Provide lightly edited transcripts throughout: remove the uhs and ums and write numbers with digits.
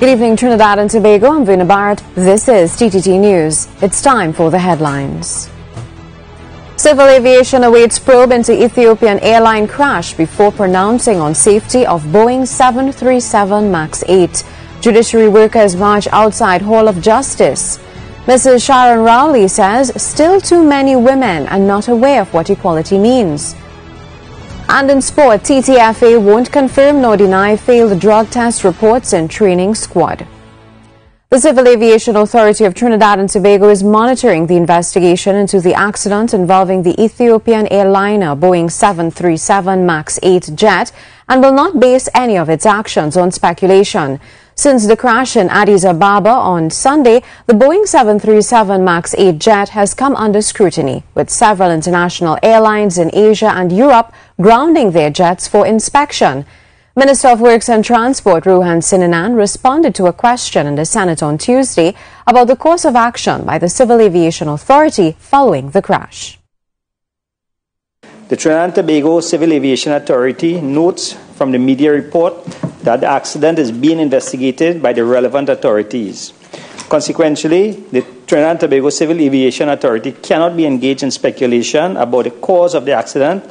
Good evening, Trinidad and Tobago. I'm Verna Bharath. This is TTT News. It's time for the headlines. Civil aviation awaits probe into Ethiopian airline crash before pronouncing on safety of Boeing 737 MAX 8. Judiciary workers march outside Hall of Justice. Mrs. Sharon Rowley says still too many women are not aware of what equality means. And in sport, TTFA won't confirm nor deny failed drug test reports in training squad. The Civil Aviation Authority of Trinidad and Tobago is monitoring the investigation into the accident involving the Ethiopian airliner Boeing 737 MAX 8 jet and will not base any of its actions on speculation. Since the crash in Addis Ababa on Sunday, the Boeing 737 MAX 8 jet has come under scrutiny, with several international airlines in Asia and Europe grounding their jets for inspection. Minister of Works and Transport Rohan Sinanan responded to a question in the Senate on Tuesday about the course of action by the Civil Aviation Authority following the crash. The Trinidad and Tobago Civil Aviation Authority notes from the media report that the accident is being investigated by the relevant authorities. Consequently, the Trinidad and Tobago Civil Aviation Authority cannot be engaged in speculation about the cause of the accident.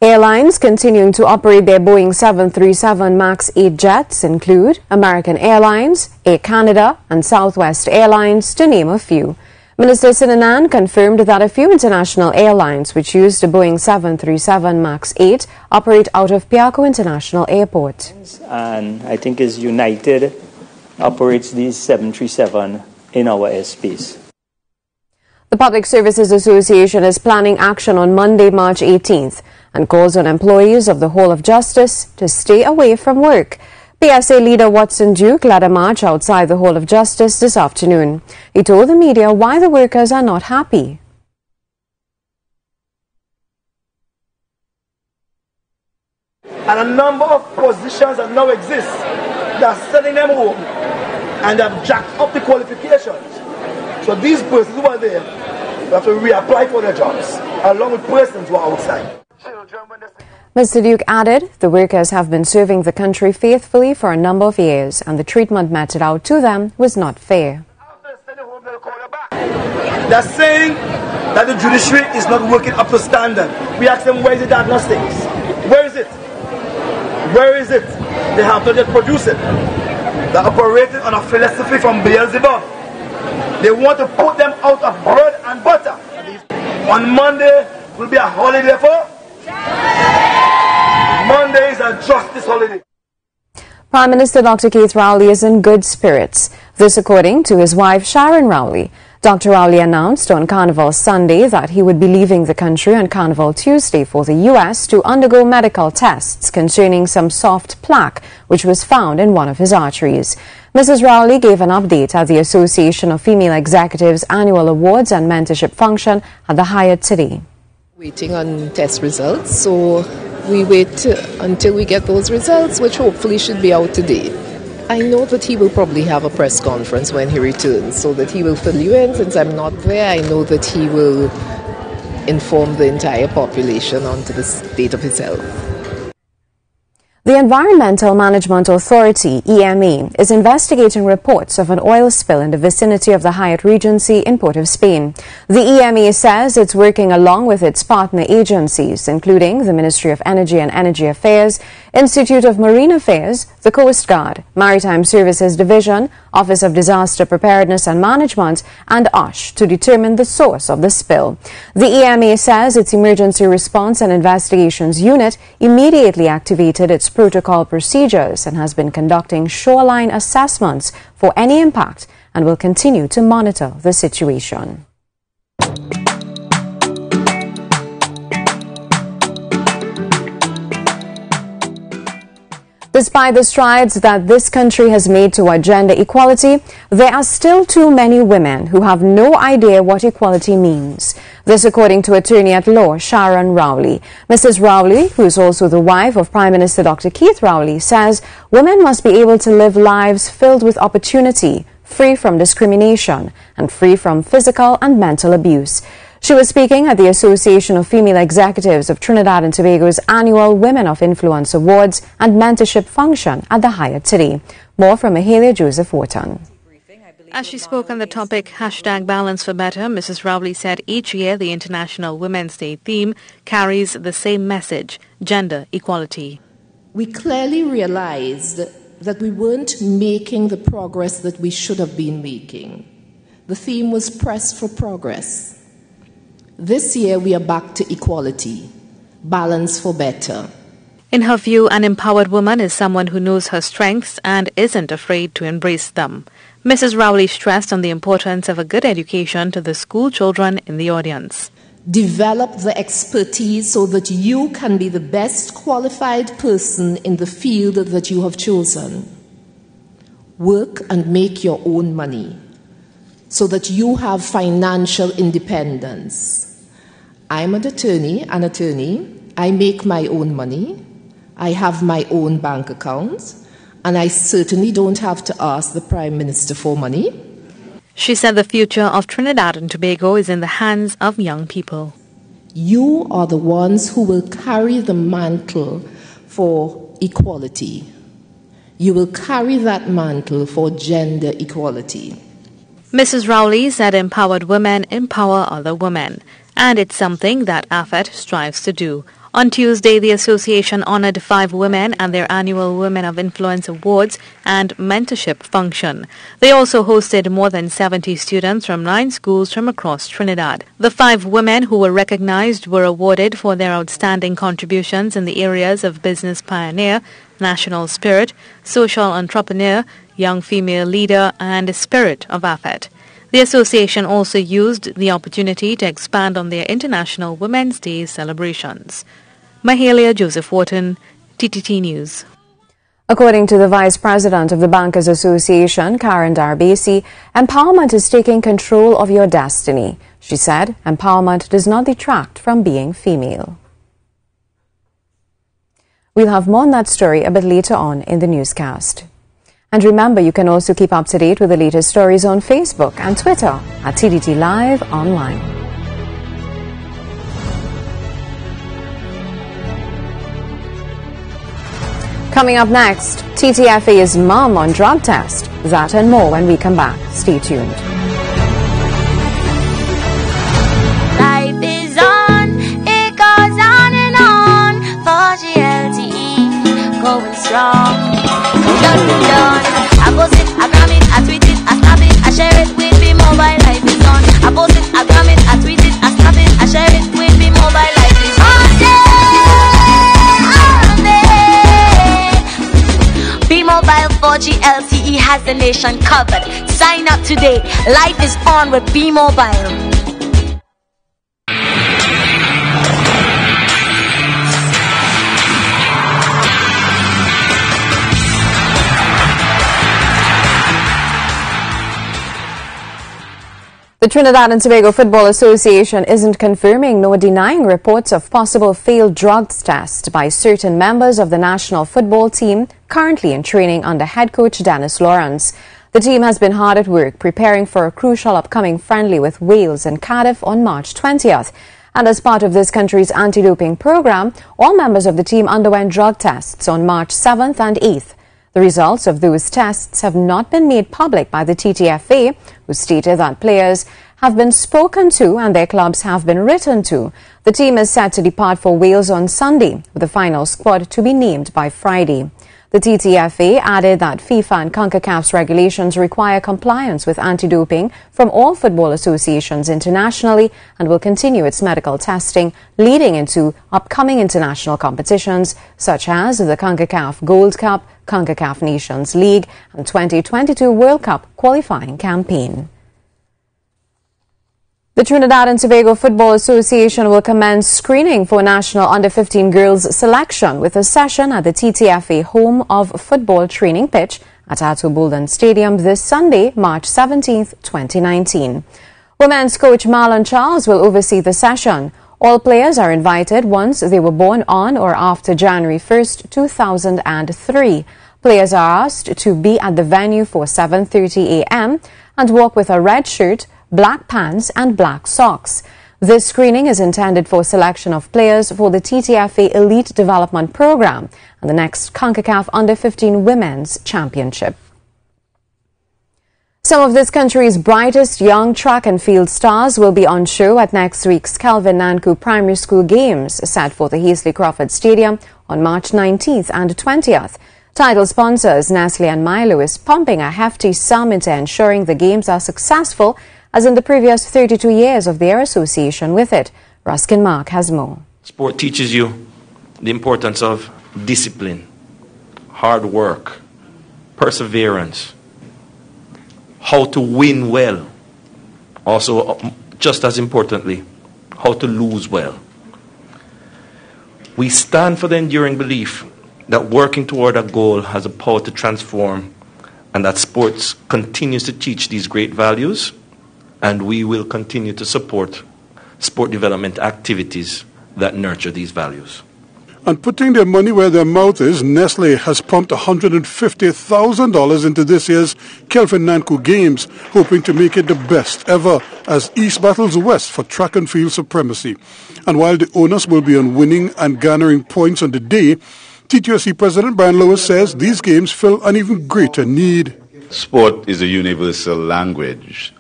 Airlines continuing to operate their Boeing 737 MAX 8 jets include American Airlines, Air Canada, and Southwest Airlines, to name a few. Minister Sinanan confirmed that a few international airlines which use the Boeing 737 MAX 8 operate out of Piaco International Airport. And I think is United operates these 737 in our airspace. The Public Services Association is planning action on Monday, March 18th, and calls on employees of the Hall of Justice to stay away from work. PSA leader Watson Duke led a march outside the Hall of Justice this afternoon. He told the media why the workers are not happy. And a number of positions that now exist, they're sending them home and they've jacked up the qualifications. So these persons who are there have to reapply for their jobs, along with persons who are outside. Mr. Duke added the workers have been serving the country faithfully for a number of years and the treatment meted out to them was not fair. They're saying that the judiciary is not working up to standard. We ask them, where is the diagnostics? Where is it? Where is it? They have not yet produced it. They're operating on a philosophy from Beelzebub. They want to put them out of bread and butter. On Monday will be a holiday for Monday is a justice holiday. Prime Minister Dr. Keith Rowley is in good spirits. This according to his wife Sharon Rowley. Dr. Rowley announced on Carnival Sunday that he would be leaving the country on Carnival Tuesday for the U.S. to undergo medical tests concerning some soft plaque which was found in one of his arteries. Mrs. Rowley gave an update at the Association of Female Executives Annual Awards and Mentorship Function at the Hyatt today. Waiting on test results, so we wait until we get those results, which hopefully should be out today. I know that he will probably have a press conference when he returns, so that he will fill you in. Since I'm not there, I know that he will inform the entire population onto the state of his health. The Environmental Management Authority, EMA, is investigating reports of an oil spill in the vicinity of the Hyatt Regency in Port of Spain. The EMA says it's working along with its partner agencies, including the Ministry of Energy and Energy Affairs, Institute of Marine Affairs, the Coast Guard, Maritime Services Division, Office of Disaster Preparedness and Management, and OSH to determine the source of the spill. The EMA says its Emergency Response and Investigations Unit immediately activated its protocol procedures and has been conducting shoreline assessments for any impact and will continue to monitor the situation. Despite the strides that this country has made toward gender equality, there are still too many women who have no idea what equality means. This according to attorney at law Sharon Rowley. Mrs. Rowley, who is also the wife of Prime Minister Dr. Keith Rowley, says women must be able to live lives filled with opportunity, free from discrimination, and free from physical and mental abuse. She was speaking at the Association of Female Executives of Trinidad and Tobago's annual Women of Influence Awards and Mentorship function at the Hyatt today. More from Mahalia Joseph Wharton. As she spoke on the topic #Balance for Better, Mrs. Rowley said each year the International Women's Day theme carries the same message: gender equality. We clearly realized that we weren't making the progress that we should have been making. The theme was Press for Progress. This year we are back to equality, balance for better. In her view, an empowered woman is someone who knows her strengths and isn't afraid to embrace them. Mrs. Rowley stressed on the importance of a good education to the school children in the audience. Develop the expertise so that you can be the best qualified person in the field that you have chosen. Work and make your own money so that you have financial independence. I'm an attorney. I make my own money. I have my own bank account. And I certainly don't have to ask the Prime Minister for money. She said the future of Trinidad and Tobago is in the hands of young people. You are the ones who will carry the mantle for equality. You will carry that mantle for gender equality. Mrs. Rowley said empowered women empower other women, and it's something that AFET strives to do. On Tuesday, the association honored 5 women at their annual Women of Influence Awards and Mentorship function. They also hosted more than 70 students from 9 schools from across Trinidad. The 5 women who were recognized were awarded for their outstanding contributions in the areas of business pioneer, national spirit, social entrepreneur, young female leader, and spirit of AFET. The association also used the opportunity to expand on their International Women's Day celebrations. Mahalia Joseph Wharton, TTT News. According to the Vice President of the Bankers Association, Karen Darbesi, empowerment is taking control of your destiny. She said, empowerment does not detract from being female. We'll have more on that story a bit later on in the newscast. And remember, you can also keep up to date with the latest stories on Facebook and Twitter at TTT Live Online. Coming up next, TTFA's mum on drug test. That and more when we come back. Stay tuned. Life is on, it goes on and on. For GLTE, going strong. Done. I post it, I gram it, I tweet it, I snap it, I share it with me mobile. Life is on. I post it, I gram it, I tweet it, I snap it, I share it with me mobile. Life is on. B-Mobile 4G LTE has the nation covered. Sign up today. Life is on with B-Mobile. The Trinidad and Tobago Football Association isn't confirming nor denying reports of possible failed drugs tests by certain members of the national football team currently in training under head coach Dennis Lawrence. The team has been hard at work preparing for a crucial upcoming friendly with Wales and Cardiff on March 20th. And as part of this country's anti-doping program, all members of the team underwent drug tests on March 7th and 8th. The results of those tests have not been made public by the TTFA, who stated that players have been spoken to and their clubs have been written to. The team is set to depart for Wales on Sunday, with the final squad to be named by Friday. The TTFA added that FIFA and CONCACAF's regulations require compliance with anti-doping from all football associations internationally and will continue its medical testing leading into upcoming international competitions such as the CONCACAF Gold Cup, CONCACAF Nations League and 2022 World Cup qualifying campaign. The Trinidad and Tobago Football Association will commence screening for national under-15 girls selection with a session at the TTFA Home of Football training pitch at Atto Bolden Stadium this Sunday, March 17, 2019. Women's coach Marlon Charles will oversee the session. All players are invited once they were born on or after January 1, 2003. Players are asked to be at the venue for 7:30 a.m. and walk with a red shirt, black pants and black socks. This screening is intended for selection of players for the TTFA Elite Development Program and the next CONCACAF Under-15 Women's Championship. Some of this country's brightest young track and field stars will be on show at next week's Kelvin Nanku Primary School Games set for the Heasley Crawford Stadium on March 19th and 20th. Title sponsors Nestle and Milo is pumping a hefty sum into ensuring the games are successful as in the previous 32 years of their association with it. Ruskin Mark has more. Sport teaches you the importance of discipline, hard work, perseverance, how to win well. Also, just as importantly, how to lose well. We stand for the enduring belief that working toward a goal has a power to transform, and that sports continues to teach these great values, and we will continue to support sport development activities that nurture these values. And putting their money where their mouth is, Nestle has pumped $150,000 into this year's Kelvin Nanku Games, hoping to make it the best ever as East battles West for track and field supremacy. And while the onus will be on winning and garnering points on the day, TTOC President Brian Lewis says these games fill an even greater need. Sport is a universal language.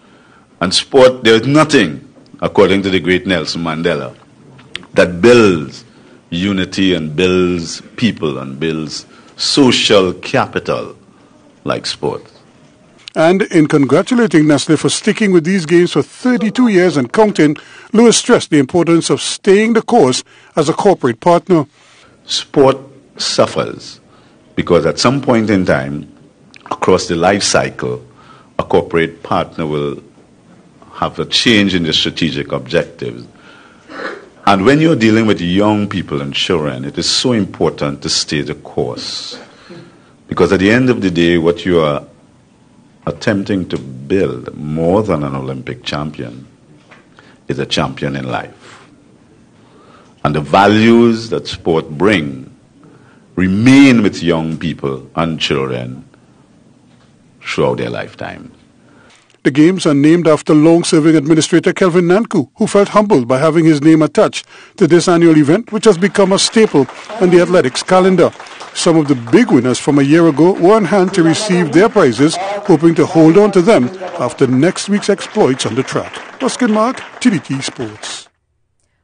And sport, there is nothing, according to the great Nelson Mandela, that builds unity and builds people and builds social capital like sport. And in congratulating Nestle for sticking with these games for 32 years and counting, Lewis stressed the importance of staying the course as a corporate partner. Sport suffers because at some point in time, across the life cycle, a corporate partner will have a change in the strategic objectives. And when you're dealing with young people and children, it is so important to stay the course. Because at the end of the day, what you are attempting to build more than an Olympic champion is a champion in life. And the values that sport brings remain with young people and children throughout their lifetime. The games are named after long-serving administrator Kelvin Nanku, who felt humbled by having his name attached to this annual event, which has become a staple on the athletics calendar. Some of the big winners from a year ago were on hand to receive their prizes, hoping to hold on to them after next week's exploits on the track. Ruskin Mark, TTT Sports.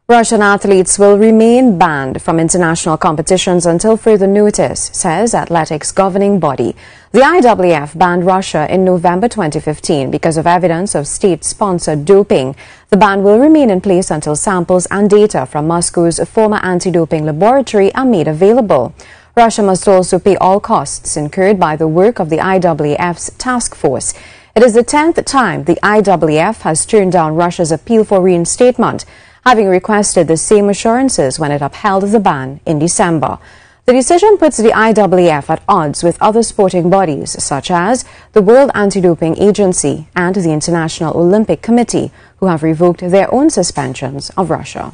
Russian athletes will remain banned from international competitions until further notice, says athletics governing body. The IAAF banned Russia in November 2015 because of evidence of state-sponsored doping. The ban will remain in place until samples and data from Moscow's former anti-doping laboratory are made available. Russia must also pay all costs incurred by the work of the IAAF's task force. It is the 10th time the IAAF has turned down Russia's appeal for reinstatement, having requested the same assurances when it upheld the ban in December. The decision puts the IAAF at odds with other sporting bodies such as the World Anti-Doping Agency and the International Olympic Committee, who have revoked their own suspensions of Russia.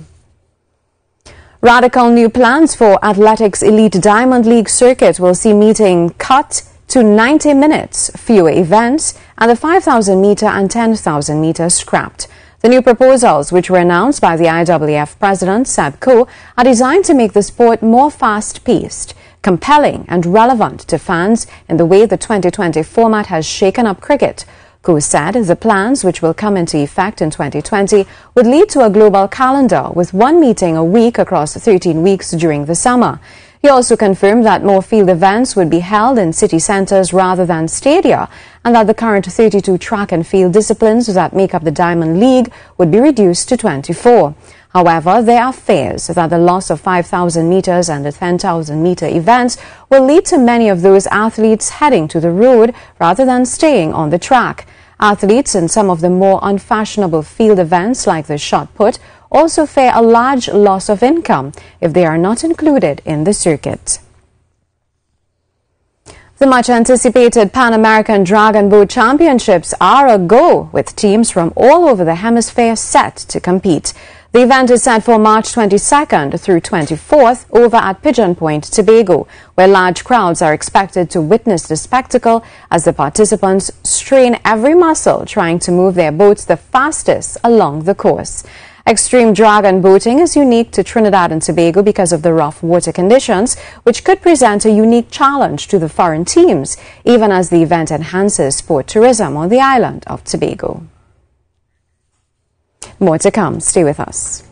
Radical new plans for athletics elite Diamond League circuit will see meeting cut to 90 minutes, fewer events, and the 5,000-meter and 10,000-meter scrapped. The new proposals, which were announced by the IAAF President Seb Coe, are designed to make the sport more fast-paced, compelling and relevant to fans in the way the 2020 format has shaken up cricket. Coe said the plans, which will come into effect in 2020, would lead to a global calendar with one meeting a week across 13 weeks during the summer. He also confirmed that more field events would be held in city centres rather than stadia, and that the current 32 track and field disciplines that make up the Diamond League would be reduced to 24. However, there are fears that the loss of 5,000 metres and the 10,000-metre events will lead to many of those athletes heading to the road rather than staying on the track. Athletes in some of the more unfashionable field events like the shot put also fear a large loss of income if they are not included in the circuit. The much-anticipated Pan American Dragon Boat Championships are a go, with teams from all over the hemisphere set to compete. The event is set for March 22nd through 24th over at Pigeon Point, Tobago, where large crowds are expected to witness the spectacle as the participants strain every muscle trying to move their boats the fastest along the course. Extreme dragon boating is unique to Trinidad and Tobago because of the rough water conditions, which could present a unique challenge to the foreign teams, even as the event enhances sport tourism on the island of Tobago. More to come. Stay with us.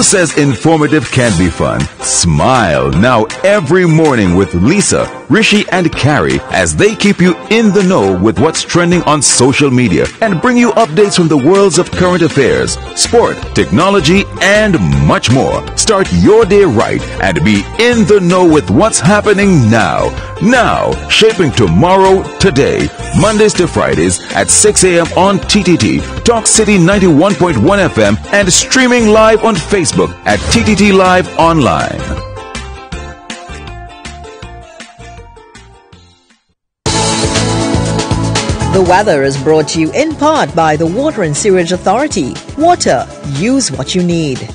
Says informative can be fun. Smile now every morning with Lisa, Rishi and Carrie as they keep you in the know with what's trending on social media and bring you updates from the worlds of current affairs, sport, technology, and much more. Start your day right and be in the know with what's happening now. Now, shaping tomorrow today. Mondays to Fridays at 6 a.m. on TTT, Talk City 91.1 FM, and streaming live on Facebook at TTT Live Online. The weather is brought to you in part by the Water and Sewerage Authority. Water, use what you need.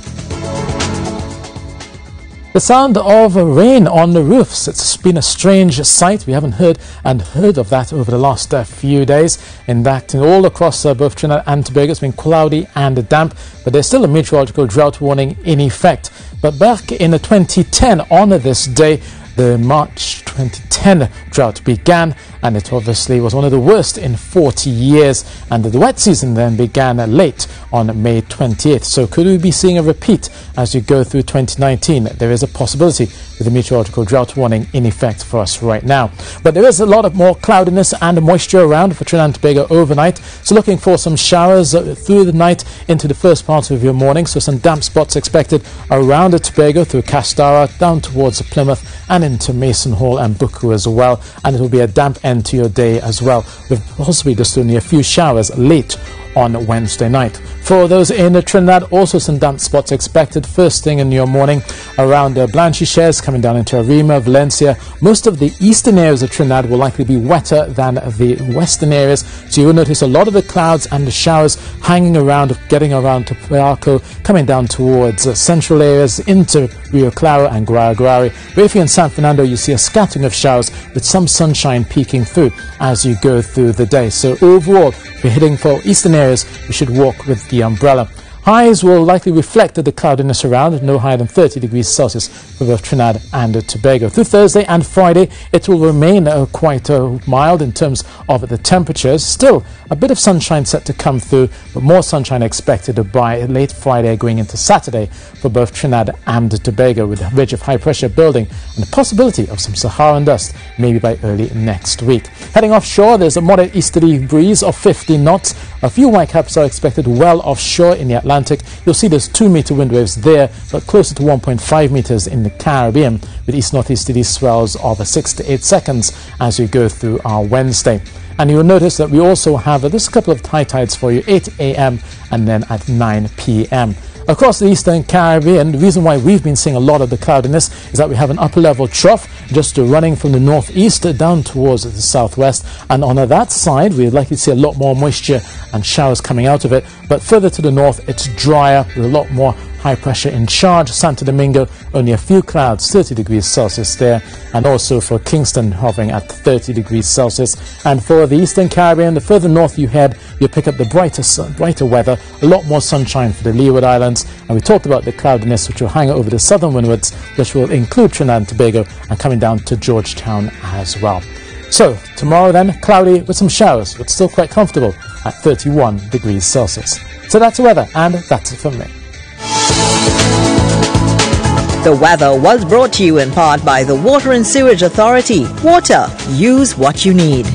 The sound of rain on the roofs. It's been a strange sight. We haven't heard of that over the last few days. In fact, all across both Trinidad and Tobago, it's been cloudy and damp, but there's still a meteorological drought warning in effect. But back in 2010, on this day, the March 2010 drought began, and it obviously was one of the worst in 40 years. And the wet season then began late on May 28th. So could we be seeing a repeat as you go through 2019? There is a possibility with the meteorological drought warning in effect for us right now. But there is a lot of more cloudiness and moisture around for Trinidad and Tobago overnight. So looking for some showers through the night into the first part of your morning. So some damp spots expected around the Tobago through Castara down towards Plymouth and into Mason Hall and Buku as well. And it will be a damp end to your day as well, with possibly just only a few showers late on Wednesday night. For those in Trinidad, also some damp spots expected first thing in your morning around Blanchisseuse, coming down into Arima, Valencia. Most of the eastern areas of Trinidad will likely be wetter than the western areas, so you will notice a lot of the clouds and the showers hanging around, getting around to Piarco, coming down towards central areas into Rio Claro and Guaraguari. Where if you're in San Fernando, you see a scattering of showers with some sunshine peeking through as you go through the day. So overall, if you're heading for eastern areas, you should walk with the umbrella. Highs will likely reflect the cloudiness around, no higher than 30 degrees Celsius for both Trinidad and Tobago. Through Thursday and Friday, it will remain quite mild in terms of the temperatures. Still, a bit of sunshine set to come through, but more sunshine expected by late Friday going into Saturday for both Trinidad and Tobago, with a ridge of high pressure building and the possibility of some Saharan dust maybe by early next week. Heading offshore, there's a moderate easterly breeze of 50 knots. A few whitecaps are expected well offshore in the Atlantic. You'll see there's 2-meter wind waves there, but closer to 1.5 meters in the Caribbean, with east-northeasterly swells of 6 to 8 seconds as we go through our Wednesday. And you'll notice that we also have just a couple of high tides for you, 8 a.m. and then at 9 p.m. Across the eastern Caribbean, the reason why we've been seeing a lot of the cloudiness is that we have an upper level trough just running from the northeast down towards the southwest, and on that side we're likely to see a lot more moisture and showers coming out of it. But further to the north, it's drier with a lot more high pressure in charge. Santo Domingo, only a few clouds, 30 degrees Celsius there, and also for Kingston hovering at 30 degrees Celsius. And for the eastern Caribbean, the further north you head, you pick up the brighter weather, a lot more sunshine for the Leeward Islands. And we talked about the cloudiness which will hang over the southern windwards, which will include Trinidad and Tobago and coming down to Georgetown as well. So tomorrow then, cloudy with some showers, but still quite comfortable at 31 degrees Celsius. So that's the weather, and that's it from me. The weather was brought to you in part by the Water and Sewerage Authority. Water, use what you need.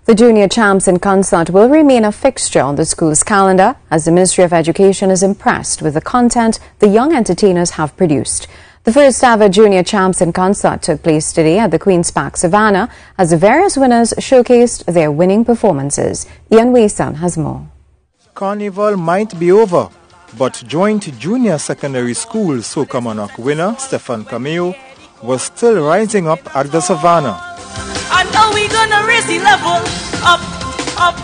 The Junior Champs in Concert will remain a fixture on the school's calendar as the Ministry of Education is impressed with the content the young entertainers have produced. The first ever Junior Champs in Concert took place today at the Queen's Park Savannah as the various winners showcased their winning performances. Ian Wason has more. Carnival might be over, but joint junior secondary school Soca Monarch winner Stefan Cameo was still rising up at the Savannah. I know we're gonna raise the level up, up,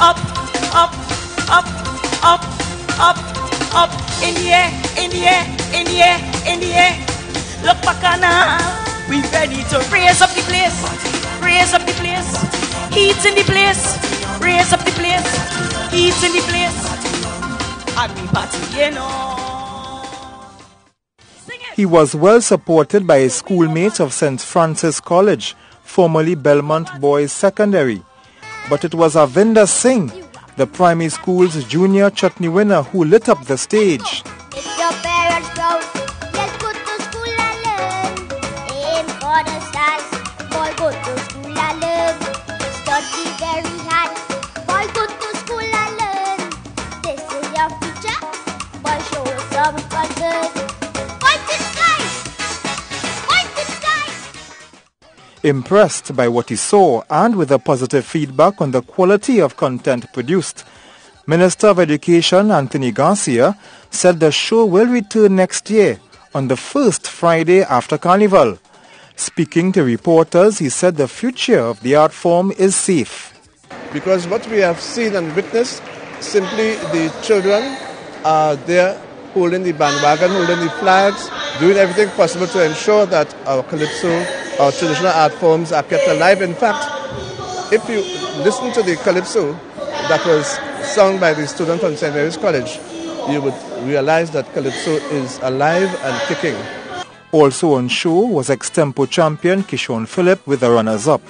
up, up, up, up, up, up, in the air, in the air, in the air, in the air. Look back now, we ready to raise up the the place, raise up the place. Heat's in the place, raise up the place. Heat's in the place. Happy party, you know. He was well supported by his schoolmates of St. Francis College, formerly Belmont Boys Secondary. But it was Avinder Singh, the primary school's junior chutney winner, who lit up the stage. If your parents proud, let's go to school and learn. Aim for the stars, boy, go to school and learn. Study very hard, boy, go to school and learn. This is your future, boy, show some concern. Point the sky, point the sky. Impressed by what he saw and with the positive feedback on the quality of content produced, Minister of Education Anthony Garcia said the show will return next year on the first Friday after Carnival. Speaking to reporters, he said the future of the art form is safe. Because what we have seen and witnessed, simply the children are there holding the bandwagon, holding the flags, doing everything possible to ensure that our calypso, our traditional art forms are kept alive. In fact, if you listen to the calypso that was sung by the student from St. Mary's College, you would realize that calypso is alive and kicking. Also on show was ex-tempo champion Kishon Phillip with the runners-up.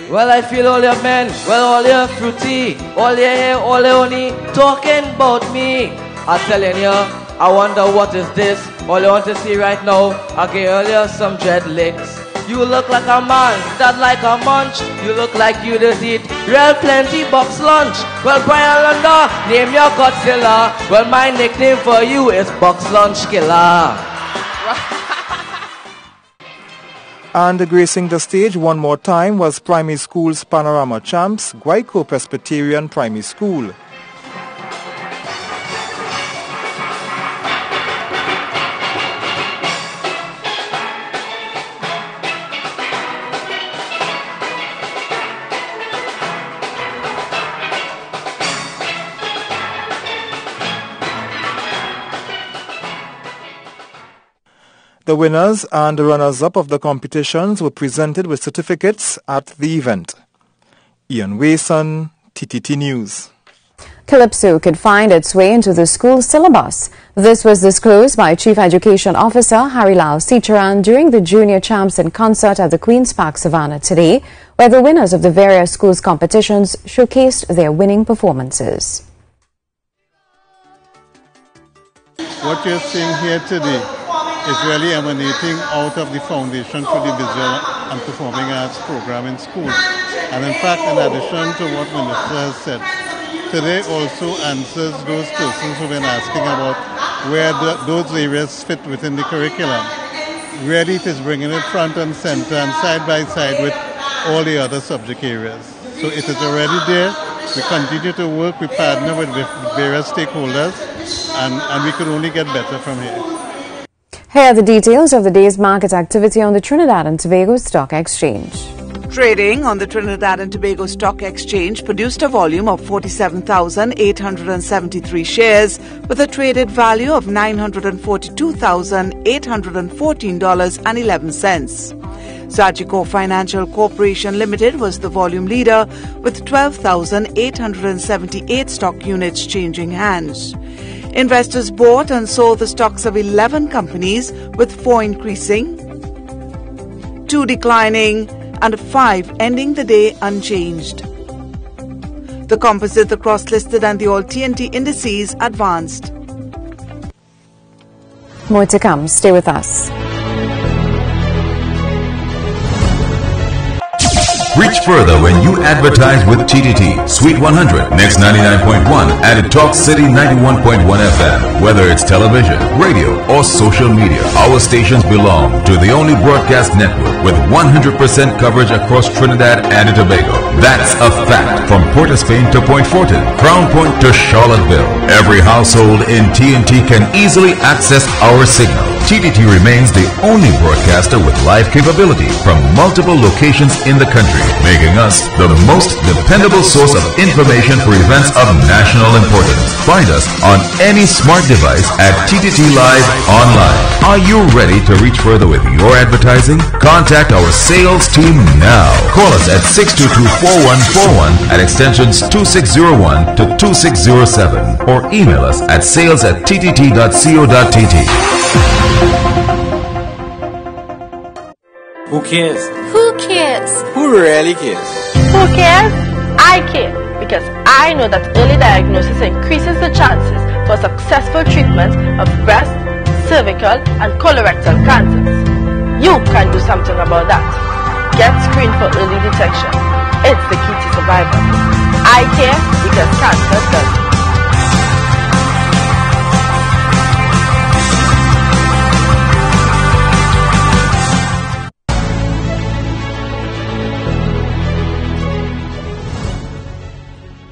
Well, I feel all your men, well, all your fruity, all your hair, all your honey, talking about me. I'm telling you, I wonder what is this. All you want to see right now, I give earlier some dread licks. You look like a man that like a munch. You look like you just eat real plenty box lunch. Well, Brian Lunda, name your Godzilla. Well, my nickname for you is Box Lunch Killer. And gracing the stage one more time was primary school's panorama champs, Guayco Presbyterian Primary School. The winners and the runners-up of the competitions were presented with certificates at the event. Ian Wason, TTT News. Calypso could find its way into the school syllabus. This was disclosed by Chief Education Officer Harilal Sicharan during the Junior Champs in concert at the Queen's Park Savannah today, where the winners of the various schools' competitions showcased their winning performances. What you're seeing here today is really emanating out of the Foundation for the Visual and Performing Arts program in schools. And in fact, in addition to what Minister has said, today also answers those persons who've been asking about where those areas fit within the curriculum. Really it is bringing it front and center and side by side with all the other subject areas. So it is already there. We continue to work, we partner with various stakeholders, and we could only get better from here. Here are the details of the day's market activity on the Trinidad and Tobago Stock Exchange. Trading on the Trinidad and Tobago Stock Exchange produced a volume of 47,873 shares with a traded value of $942,814.11. Zajiko Financial Corporation Limited was the volume leader with 12,878 stock units changing hands. Investors bought and sold the stocks of 11 companies, with 4 increasing, 2 declining, and 5 ending the day unchanged. The composite, the cross-listed, and the all TNT indices advanced. More to come. Stay with us. Reach further when you advertise with TTT. Suite 100, Next 99.1, and Talk City 91.1 FM. Whether it's television, radio, or social media, our stations belong to the only broadcast network with 100% coverage across Trinidad and Tobago. That's a fact. From Port of Spain to Point Fortin, Crown Point to Charlottesville, every household in TNT can easily access our signal. TTT remains the only broadcaster with live capability from multiple locations in the country, making us the most dependable source of information for events of national importance. Find us on any smart device at TTT Live Online. Are you ready to reach further with your advertising? Contact our sales team now. Call us at 622-4141 at extensions 2601 to 2607 or email us at sales@ttt.co.tt. Who cares? Who cares? Who really cares? Who cares? I care, because I know that early diagnosis increases the chances for successful treatment of breast, cervical, and colorectal cancers. You can do something about that. Get screened for early detection. It's the key to survival. I care because cancer doesn't.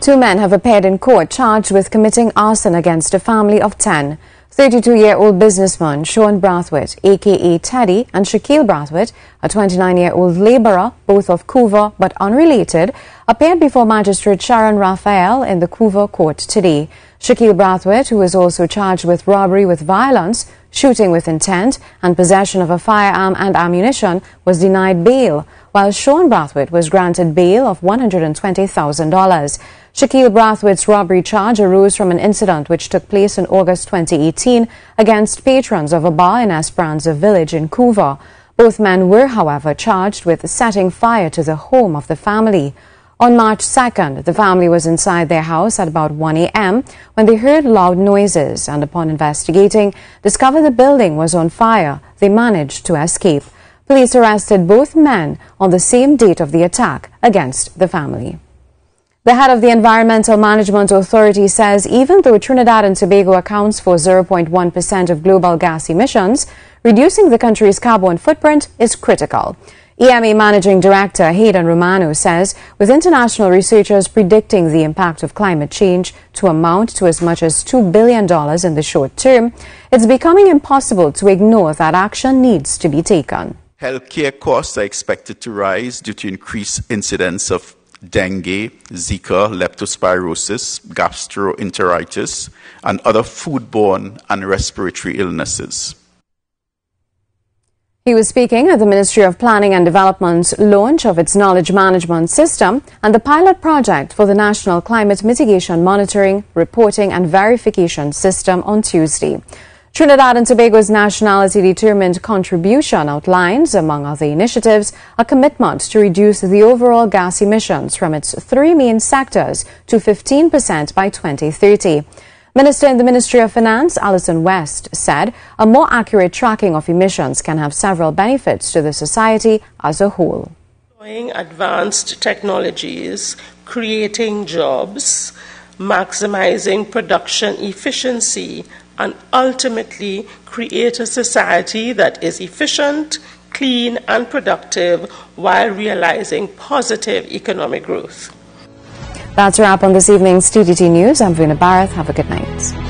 Two men have appeared in court charged with committing arson against a family of 10. 32-year-old businessman Sean Brathwaite, a.k.a. Teddy, and Shaquille Brathwaite, a 29-year-old laborer, both of Couva but unrelated, appeared before Magistrate Sharon Raphael in the Couva court today. Shaquille Brathwaite, who is also charged with robbery with violence, shooting with intent, and possession of a firearm and ammunition, was denied bail, while Sean Brathwaite was granted bail of $120,000. Shaquille Brathwaite's robbery charge arose from an incident which took place in August 2018 against patrons of a bar in Esperanza Village in Couva. Both men were, however, charged with setting fire to the home of the family. On March 2nd, the family was inside their house at about 1 a.m. when they heard loud noises and, upon investigating, discovered the building was on fire. They managed to escape. Police arrested both men on the same date of the attack against the family. The head of the Environmental Management Authority says even though Trinidad and Tobago accounts for 0.1% of global gas emissions, reducing the country's carbon footprint is critical. EMA Managing Director Hayden Romano says with international researchers predicting the impact of climate change to amount to as much as $2 billion in the short term, it's becoming impossible to ignore that action needs to be taken. Healthcare costs are expected to rise due to increased incidence of dengue, Zika, leptospirosis, gastroenteritis, and other foodborne and respiratory illnesses. He was speaking at the Ministry of Planning and Development's launch of its knowledge management system and the pilot project for the National Climate Mitigation Monitoring, Reporting and Verification System on Tuesday. Trinidad and Tobago's nationality-determined contribution outlines, among other initiatives, a commitment to reduce the overall gas emissions from its three main sectors to 15% by 2030. Minister in the Ministry of Finance, Alison West, said a more accurate tracking of emissions can have several benefits to the society as a whole. Advanced technologies, creating jobs, maximizing production efficiency, and ultimately create a society that is efficient, clean, and productive while realizing positive economic growth. That's a wrap on this evening's TTT News. I'm Verna Bharath. Have a good night.